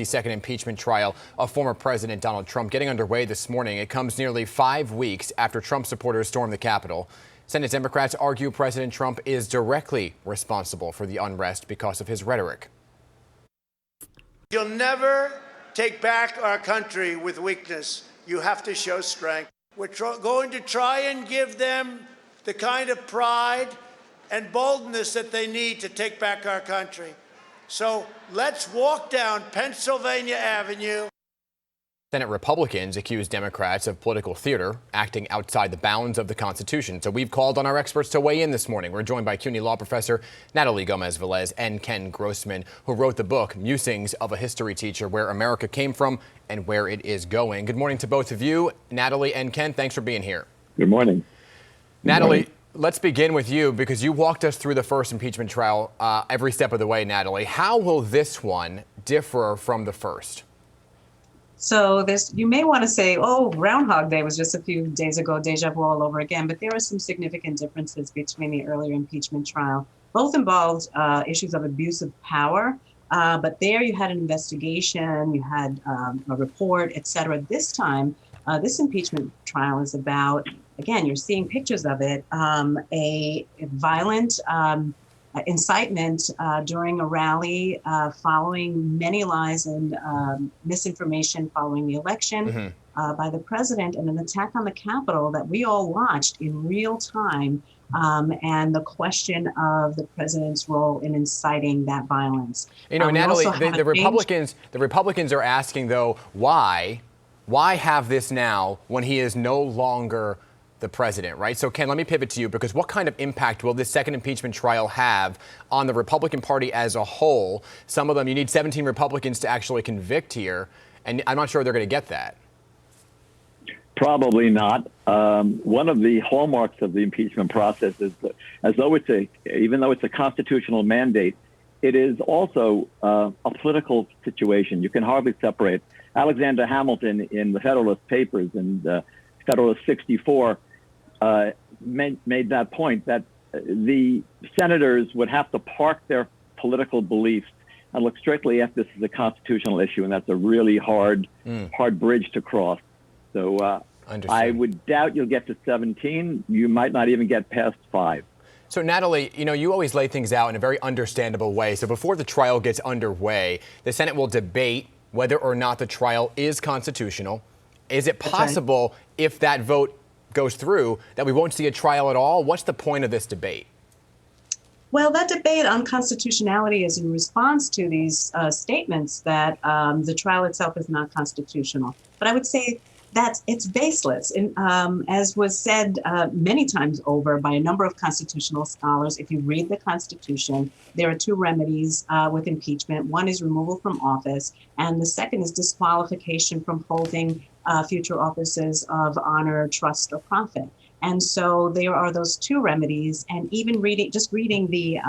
the second impeachment trial of former President Donald Trump getting underway this morning. It comes nearly 5 weeks after Trump supporters stormed the Capitol. Senate Democrats argue President Trump is directly responsible for the unrest because of his rhetoric. You'll never take back our country with weakness. You have to show strength. We're going to try and give them the kind of pride and boldness that they need to take back our country. So let's walk down Pennsylvania Avenue. Senate Republicans accuse Democrats of political theater, acting outside the bounds of the Constitution. So we've called on our experts to weigh in this morning. We're joined by CUNY law professor Natalie Gomez-Velez and Ken Grossman, who wrote the book Musings of a History Teacher: Where America Came From and Where It Is Going. Good morning to both of you. Natalie and Ken, thanks for being here. Good morning. Natalie, let's begin with you because you walked us through the first impeachment trial every step of the way, Natalie. How will this one differ from the first? So you may want to say, oh, Groundhog Day was just a few days ago, deja vu all over again. But there are some significant differences between the earlier impeachment trial. Both involved issues of abuse of power. But there you had an investigation, you had a report, et cetera. This time, this impeachment trial is about, again, you're seeing pictures of it, a violent incitement during a rally following many lies and misinformation following the election by the president, and an attack on the Capitol that we all watched in real time, and the question of the president's role in inciting that violence. You know, Natalie, the Republicans are asking, though, why have this now when he is no longer the president, right? So, Ken, let me pivot to you, because what kind of impact will this second impeachment trial have on the Republican Party as a whole? Some of them, you need 17 Republicans to actually convict here, and I'm not sure they're going to get that. Probably not. One of the hallmarks of the impeachment process is that, even though it's a constitutional mandate, it is also a political situation. You can hardly separate. Alexander Hamilton in the Federalist Papers and Federalist 64 made that point, that the senators would have to park their political beliefs and look strictly at this as a constitutional issue, and that's a really hard bridge to cross. So I would doubt you'll get to 17. You might not even get past 5. So, Natalie, you know, you always lay things out in a very understandable way. So before the trial gets underway, the Senate will debate whether or not the trial is constitutional. Is it possible, if that vote goes through, that we won't see a trial at all? What's the point of this debate? Well, that debate on constitutionality is in response to these statements that the trial itself is not constitutional. But I would say that it's baseless. And as was said many times over by a number of constitutional scholars, if you read the Constitution, there are 2 remedies with impeachment. One is removal from office, and the second is disqualification from holding future offices of honor, trust, or profit. And so there are those 2 remedies. And even reading the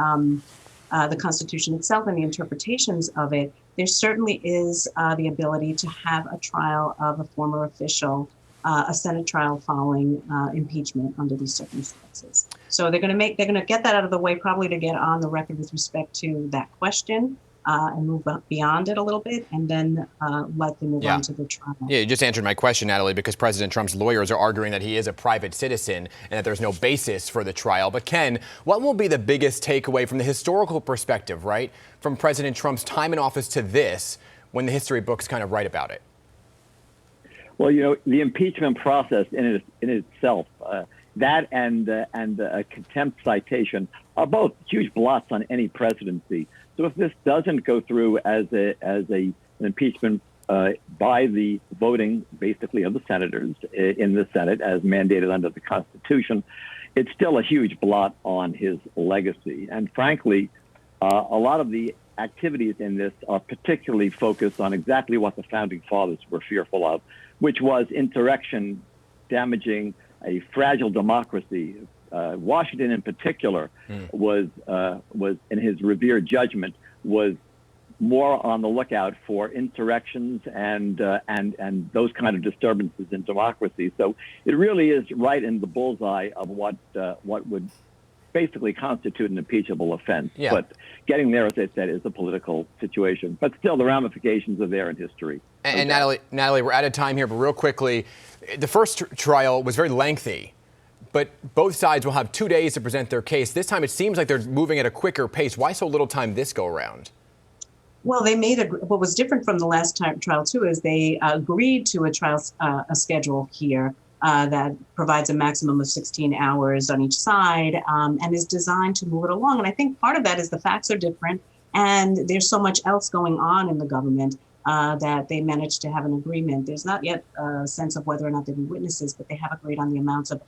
Constitution itself and the interpretations of it, there certainly is the ability to have a trial of a former official, a Senate trial following impeachment under these circumstances. So they're going to get that out of the way, probably to get on the record with respect to that question. And move beyond it a little bit, and then likely move on to the trial. Yeah, you just answered my question, Natalie, because President Trump's lawyers are arguing that he is a private citizen and that there's no basis for the trial. But, Ken, what will be the biggest takeaway from the historical perspective, right, from President Trump's time in office to this, when the history books kind of write about it? Well, you know, the impeachment process in itself, that and a contempt citation are both huge blots on any presidency. So if this doesn't go through as an impeachment by the voting, basically, of the senators in the Senate, as mandated under the Constitution, it's still a huge blot on his legacy. And frankly, a lot of the activities in this are particularly focused on exactly what the founding fathers were fearful of, which was insurrection damaging a fragile democracy. Washington, in particular, was in his revered judgment, was more on the lookout for insurrections and those kind of disturbances in democracy. So it really is right in the bullseye of what would basically constitute an impeachable offense. Yeah. But getting there, as I said, is a political situation. But still, the ramifications are there in history. And Natalie, we're out of time here, but real quickly, the first trial was very lengthy, but both sides will have 2 days to present their case. This time it seems like they're moving at a quicker pace. Why so little time this go around? Well, they made what was different from the last trial too is they agreed to a schedule here that provides a maximum of 16 hours on each side and is designed to move it along. And I think part of that is the facts are different and there's so much else going on in the government that they managed to have an agreement. There's not yet a sense of whether or not there'll be witnesses, but they have agreed on the amounts of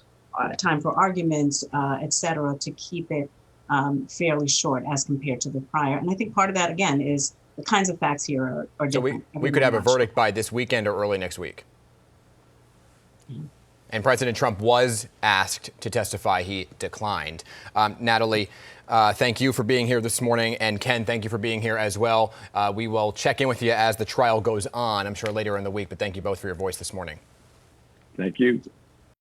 time for arguments, et cetera, to keep it fairly short as compared to the prior. And I think part of that, again, is the kinds of facts here are different. So we could have a verdict by this weekend or early next week. Mm-hmm. And President Trump was asked to testify. He declined. Natalie, thank you for being here this morning. And Ken, thank you for being here as well. We will check in with you as the trial goes on, I'm sure later in the week. But thank you both for your voice this morning. Thank you.